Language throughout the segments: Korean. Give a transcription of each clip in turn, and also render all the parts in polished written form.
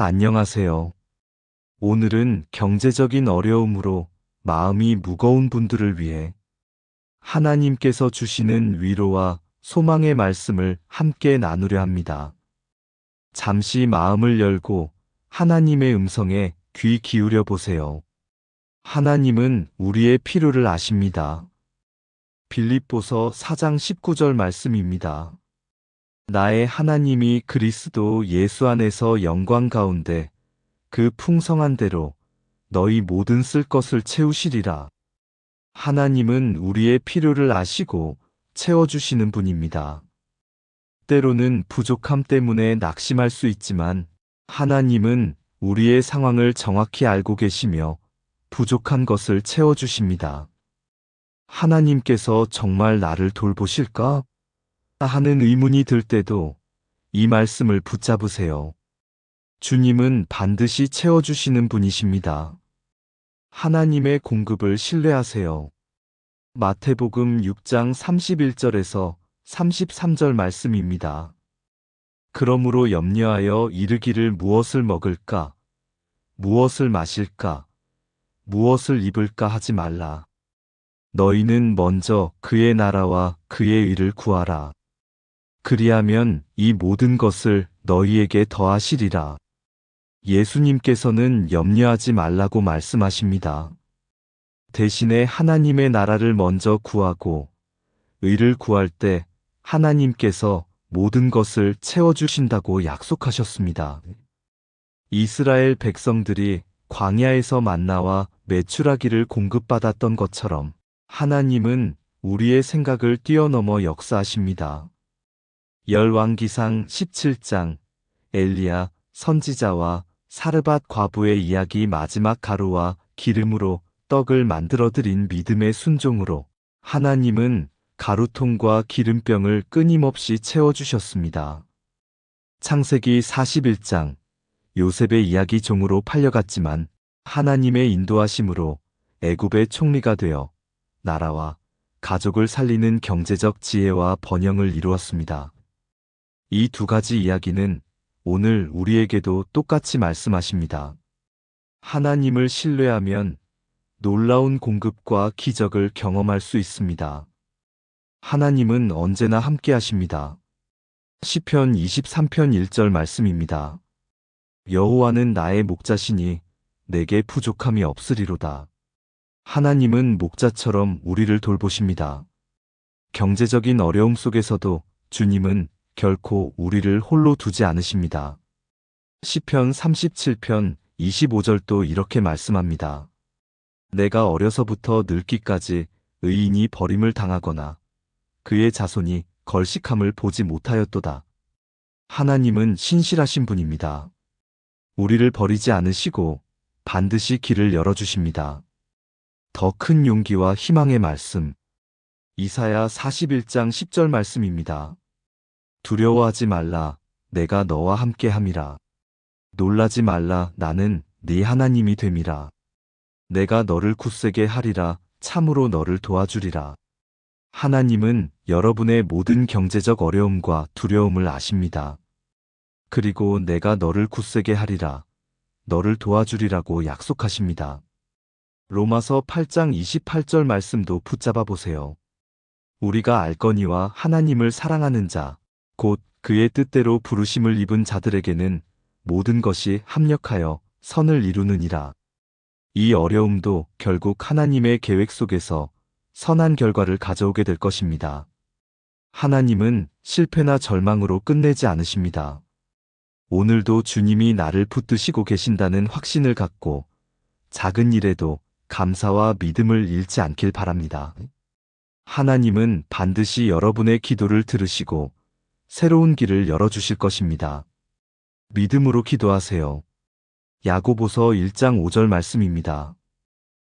안녕하세요. 오늘은 경제적인 어려움으로 마음이 무거운 분들을 위해 하나님께서 주시는 위로와 소망의 말씀을 함께 나누려 합니다. 잠시 마음을 열고 하나님의 음성에 귀 기울여 보세요. 하나님은 우리의 필요를 아십니다. 빌립보서 4장 19절 말씀입니다. 나의 하나님이 그리스도 예수 안에서 영광 가운데 그 풍성한 대로 너희 모든 쓸 것을 채우시리라. 하나님은 우리의 필요를 아시고 채워주시는 분입니다. 때로는 부족함 때문에 낙심할 수 있지만 하나님은 우리의 상황을 정확히 알고 계시며 부족한 것을 채워주십니다. 하나님께서 정말 나를 돌보실까? 하는 의문이 들 때도 이 말씀을 붙잡으세요. 주님은 반드시 채워주시는 분이십니다. 하나님의 공급을 신뢰하세요. 마태복음 6장 31절에서 33절 말씀입니다. 그러므로 염려하여 이르기를 무엇을 먹을까? 무엇을 마실까? 무엇을 입을까 하지 말라. 너희는 먼저 그의 나라와 그의 의를 구하라. 그리하면 이 모든 것을 너희에게 더하시리라. 예수님께서는 염려하지 말라고 말씀하십니다. 대신에 하나님의 나라를 먼저 구하고 의를 구할 때 하나님께서 모든 것을 채워주신다고 약속하셨습니다. 이스라엘 백성들이 광야에서 만나와 메추라기를 공급받았던 것처럼 하나님은 우리의 생각을 뛰어넘어 역사하십니다. 열왕기상 17장 엘리야 선지자와 사르밧 과부의 이야기 마지막 가루와 기름으로 떡을 만들어 드린 믿음의 순종으로 하나님은 가루통과 기름병을 끊임없이 채워주셨습니다. 창세기 41장 요셉의 이야기 종으로 팔려갔지만 하나님의 인도하심으로 애굽의 총리가 되어 나라와 가족을 살리는 경제적 지혜와 번영을 이루었습니다. 이 두 가지 이야기는 오늘 우리에게도 똑같이 말씀하십니다. 하나님을 신뢰하면 놀라운 공급과 기적을 경험할 수 있습니다. 하나님은 언제나 함께 하십니다. 시편 23편 1절 말씀입니다. 여호와는 나의 목자시니 내게 부족함이 없으리로다. 하나님은 목자처럼 우리를 돌보십니다. 경제적인 어려움 속에서도 주님은 결코 우리를 홀로 두지 않으십니다. 시편 37편 25절도 이렇게 말씀합니다. 내가 어려서부터 늙기까지 의인이 버림을 당하거나 그의 자손이 걸식함을 보지 못하였도다. 하나님은 신실하신 분입니다. 우리를 버리지 않으시고 반드시 길을 열어주십니다. 더 큰 용기와 희망의 말씀. 이사야 41장 10절 말씀입니다. 두려워하지 말라, 내가 너와 함께 함이라. 놀라지 말라, 나는 네 하나님이 됨이라. 내가 너를 굳세게 하리라, 참으로 너를 도와주리라. 하나님은 여러분의 모든 경제적 어려움과 두려움을 아십니다. 그리고 내가 너를 굳세게 하리라, 너를 도와주리라고 약속하십니다. 로마서 8장 28절 말씀도 붙잡아 보세요. 우리가 알거니와 하나님을 사랑하는 자, 곧 그의 뜻대로 부르심을 입은 자들에게는 모든 것이 합력하여 선을 이루느니라. 이 어려움도 결국 하나님의 계획 속에서 선한 결과를 가져오게 될 것입니다. 하나님은 실패나 절망으로 끝내지 않으십니다. 오늘도 주님이 나를 붙드시고 계신다는 확신을 갖고 작은 일에도 감사와 믿음을 잃지 않길 바랍니다. 하나님은 반드시 여러분의 기도를 들으시고 새로운 길을 열어주실 것입니다. 믿음으로 기도하세요. 야고보서 1장 5절 말씀입니다.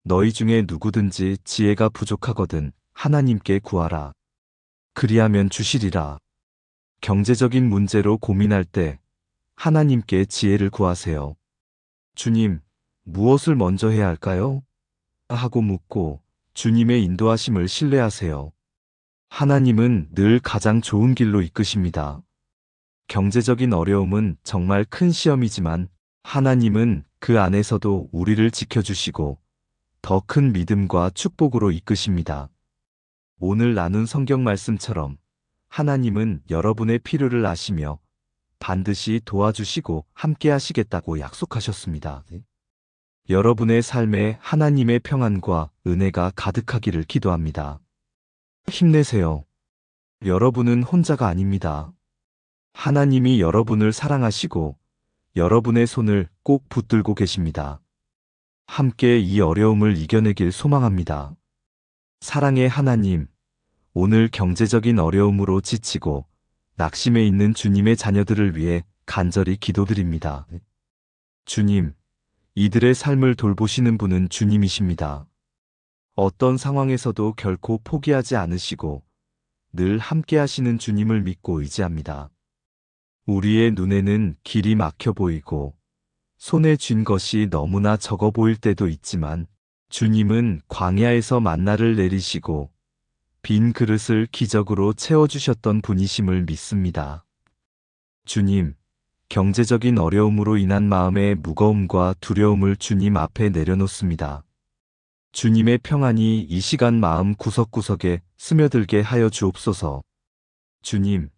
너희 중에 누구든지 지혜가 부족하거든 하나님께 구하라. 그리하면 주시리라. 경제적인 문제로 고민할 때 하나님께 지혜를 구하세요. 주님, 무엇을 먼저 해야 할까요? 하고 묻고 주님의 인도하심을 신뢰하세요. 하나님은 늘 가장 좋은 길로 이끄십니다. 경제적인 어려움은 정말 큰 시험이지만 하나님은 그 안에서도 우리를 지켜주시고 더 큰 믿음과 축복으로 이끄십니다. 오늘 나눈 성경 말씀처럼 하나님은 여러분의 필요를 아시며 반드시 도와주시고 함께 하시겠다고 약속하셨습니다. 여러분의 삶에 하나님의 평안과 은혜가 가득하기를 기도합니다. 힘내세요. 여러분은 혼자가 아닙니다. 하나님이 여러분을 사랑하시고 여러분의 손을 꼭 붙들고 계십니다. 함께 이 어려움을 이겨내길 소망합니다. 사랑의 하나님, 오늘 경제적인 어려움으로 지치고 낙심해 있는 주님의 자녀들을 위해 간절히 기도드립니다. 주님, 이들의 삶을 돌보시는 분은 주님이십니다. 어떤 상황에서도 결코 포기하지 않으시고 늘 함께 하시는 주님을 믿고 의지합니다. 우리의 눈에는 길이 막혀 보이고 손에 쥔 것이 너무나 적어 보일 때도 있지만 주님은 광야에서 만나를 내리시고 빈 그릇을 기적으로 채워주셨던 분이심을 믿습니다. 주님, 경제적인 어려움으로 인한 마음의 무거움과 두려움을 주님 앞에 내려놓습니다. 주님의 평안이 이 시간 마음 구석구석에 스며들게 하여 주옵소서. 주님,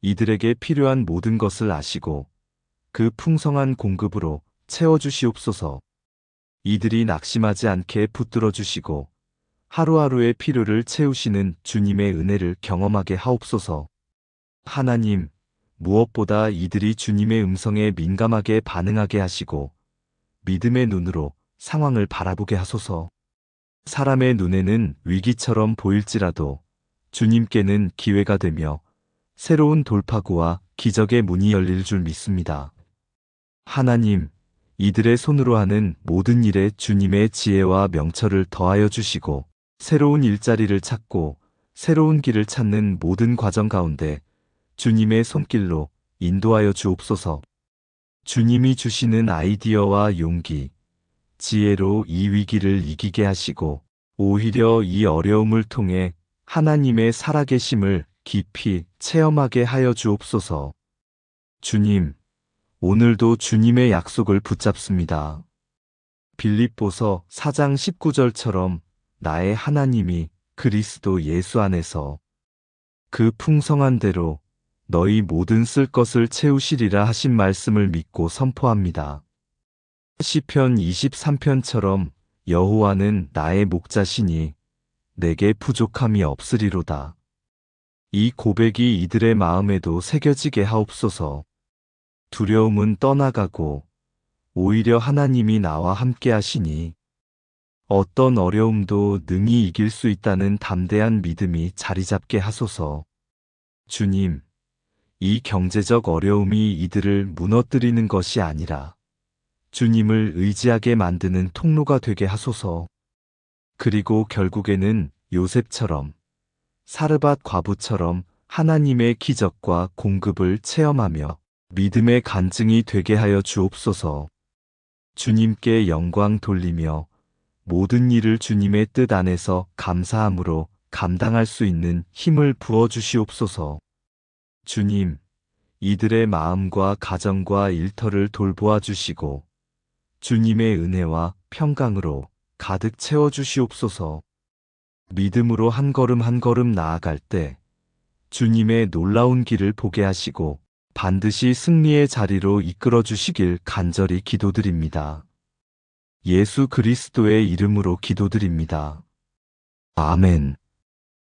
이들에게 필요한 모든 것을 아시고 그 풍성한 공급으로 채워주시옵소서. 이들이 낙심하지 않게 붙들어 주시고 하루하루의 필요를 채우시는 주님의 은혜를 경험하게 하옵소서. 하나님, 무엇보다 이들이 주님의 음성에 민감하게 반응하게 하시고 믿음의 눈으로 상황을 바라보게 하소서. 사람의 눈에는 위기처럼 보일지라도 주님께는 기회가 되며 새로운 돌파구와 기적의 문이 열릴 줄 믿습니다. 하나님, 이들의 손으로 하는 모든 일에 주님의 지혜와 명철을 더하여 주시고 새로운 일자리를 찾고 새로운 길을 찾는 모든 과정 가운데 주님의 손길로 인도하여 주옵소서. 주님이 주시는 아이디어와 용기, 지혜로 이 위기를 이기게 하시고 오히려 이 어려움을 통해 하나님의 살아계심을 깊이 체험하게 하여 주옵소서. 주님, 오늘도 주님의 약속을 붙잡습니다. 빌립보서 4장 19절처럼 나의 하나님이 그리스도 예수 안에서 그 풍성한 대로 너희 모든 쓸 것을 채우시리라 하신 말씀을 믿고 선포합니다. 시편 23편처럼 여호와는 나의 목자시니 내게 부족함이 없으리로다. 이 고백이 이들의 마음에도 새겨지게 하옵소서. 두려움은 떠나가고 오히려 하나님이 나와 함께 하시니 어떤 어려움도 능히 이길 수 있다는 담대한 믿음이 자리 잡게 하소서. 주님, 이 경제적 어려움이 이들을 무너뜨리는 것이 아니라 주님을 의지하게 만드는 통로가 되게 하소서. 그리고 결국에는 요셉처럼 사르밧 과부처럼 하나님의 기적과 공급을 체험하며 믿음의 간증이 되게 하여 주옵소서. 주님께 영광 돌리며 모든 일을 주님의 뜻 안에서 감사함으로 감당할 수 있는 힘을 부어 주시옵소서. 주님, 이들의 마음과 가정과 일터를 돌보아 주시고 주님의 은혜와 평강으로 가득 채워 주시옵소서. 믿음으로 한 걸음 한 걸음 나아갈 때 주님의 놀라운 길을 보게 하시고 반드시 승리의 자리로 이끌어 주시길 간절히 기도드립니다. 예수 그리스도의 이름으로 기도드립니다. 아멘.